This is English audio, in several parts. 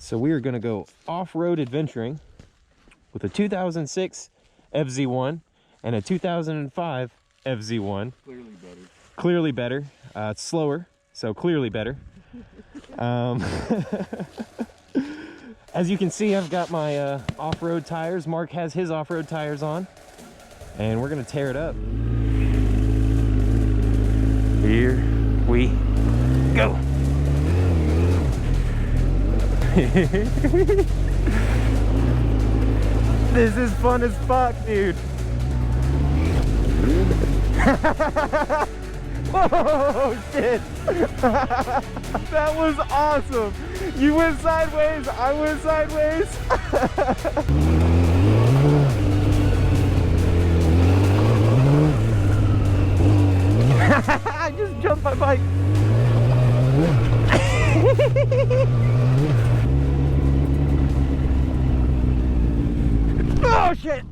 So we are going to go off-road adventuring with a 2006 FZ1 and a 2005 FZ1. Clearly better. Clearly better. It's slower, so clearly better. As you can see, I've got my off-road tires. Mark has his off-road tires on, and we're gonna tear it up. Here we go. This is fun as fuck, dude. Oh shit. That was awesome. You went sideways, I went sideways. I just jumped my bike. Oh shit.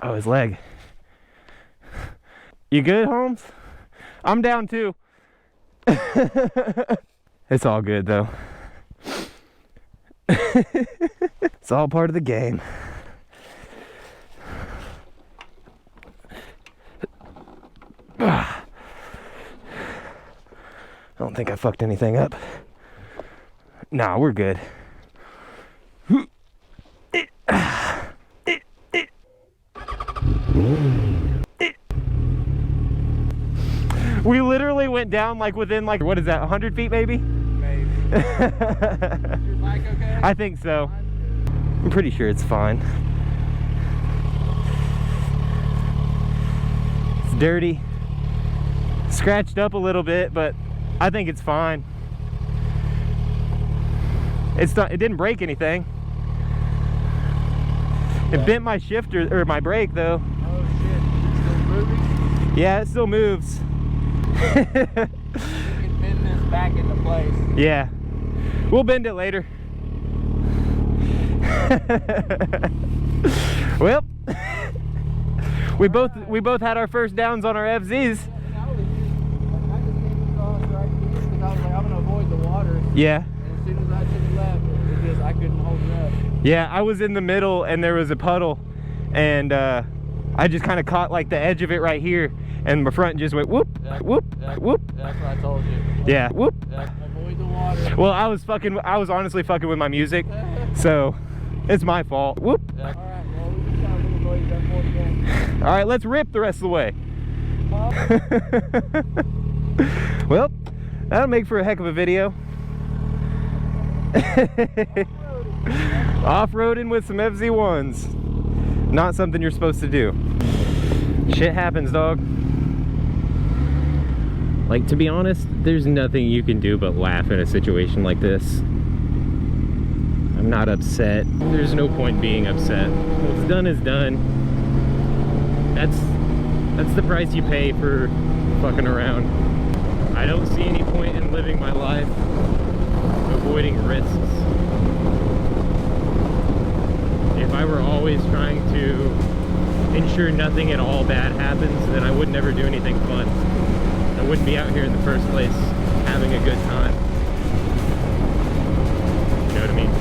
Oh, his leg. You good, Holmes? I'm down too. It's all good though. It's all part of the game. I don't think I fucked anything up. Nah, we're good. We literally went down like within like, what is that, 100 feet maybe? Maybe. Is your bike okay? I think so. I'm pretty sure it's fine. It's dirty. Scratched up a little bit, but I think it's fine. It's not, it didn't break anything. It bent my shifter, or my brake though. Oh shit, it's still moving? Yeah, it still moves. You can bend this back into place. Yeah, we'll bend it later. Well, we both had our first downs on our FZs. I just came across right here because I was like, I'm gonna avoid the water. Yeah. And as soon as I took a left, it just, I couldn't hold it up. Yeah, I was in the middle and there was a puddle, and I just kind of caught like the edge of it right here, and my front just went whoop, whoop, whoop. That's what I told you. Yeah, whoop. Avoid the water. Well, I was honestly fucking with my music, so it's my fault. Whoop. All right, well, we just got a little ways up for again. All right, let's rip the rest of the way. Well, that'll make for a heck of a video. Off-roading with some FZ1s. Not something you're supposed to do. Shit happens, dog. Like, to be honest, there's nothing you can do but laugh in a situation like this. I'm not upset. There's no point being upset. What's done is done. That's the price you pay for fucking around. I don't see any point in living my life avoiding risks. If I were always trying to ensure nothing at all bad happens, then I would never do anything fun. I wouldn't be out here in the first place having a good time. You know what I mean?